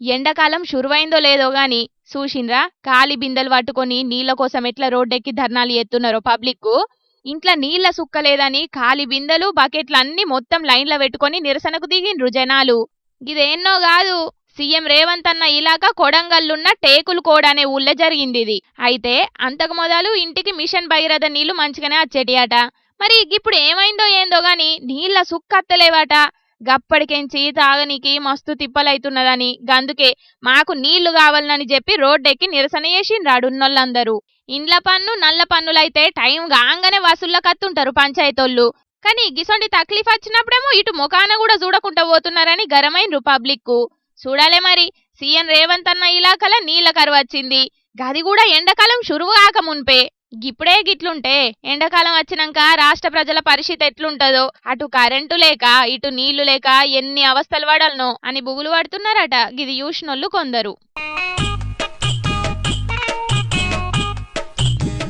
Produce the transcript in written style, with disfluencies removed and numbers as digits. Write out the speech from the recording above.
ఎండాకాలం షురువైందో లేదో గాని చూసిండ్రా ఖాళీ బిందెలు పట్టుకొని నీళ్ల కోసం ఎట్లా రోడ్డెక్కి ధర్నాలు ఎత్తున్నారో పబ్లిక్. ఇంట్లో నీళ్ల సుక్క లేదని ఖాళీ బిందెలు బకెట్లు అన్ని మొత్తం లైన్లో పెట్టుకొని నిరసనకు దిగిండ్రు జనాలు. ఇదేన్నో కాదు, సీఎం రేవంత్ అన్న ఇలాకా కొడంగల్లున్న టేకులకోడ అనే ఊళ్ళో జరిగింది ఇది. అయితే అంతకు మొదలు ఇంటికి మిషన్ భగీరథ నీళ్లు మంచిగానే వచ్చేటియట. మరి ఇప్పుడు ఏమైందో ఏందో గాని నీళ్ల సుక్కత్తలేవట. గప్పటికెంచి తాగనీకి మస్తు తిప్పలైతున్నదని గందుకే మాకు నీళ్లు కావాలని చెప్పి రోడ్డెక్కి నిరసన చేసిండ్రాడున్నోళ్ళందరూ. ఇండ్ల పన్ను నల్ల పన్నులైతే టైం గాంగానే వసూళ్ళ కత్తుంటారు పంచాయతోళ్ళు. కానీ గిసొంటి తక్లీఫ్ వచ్చినప్పుడేమో ఇటు ముఖాన కూడా చూడకుండా పోతున్నారని గరమైండ్రు పబ్లిక్. చూడాలే మరి, సీఎం రేవంత్ అన్న ఇలాకల నీళ్ల కరువు వచ్చింది, గది కూడా ఎండాకాలం షురువు కాక మున్పే. గిప్పుడే గిట్లుంటే ఎండాకాలం వచ్చినాక రాష్ట్ర ప్రజల పరిస్థితి ఎట్లుంటదో, అటు కరెంటు లేక ఇటు నీళ్లు లేక ఎన్ని అవస్థలు పడాలనో అని బుగులు పడుతున్నారట గిది చూసినోళ్ళు కొందరు.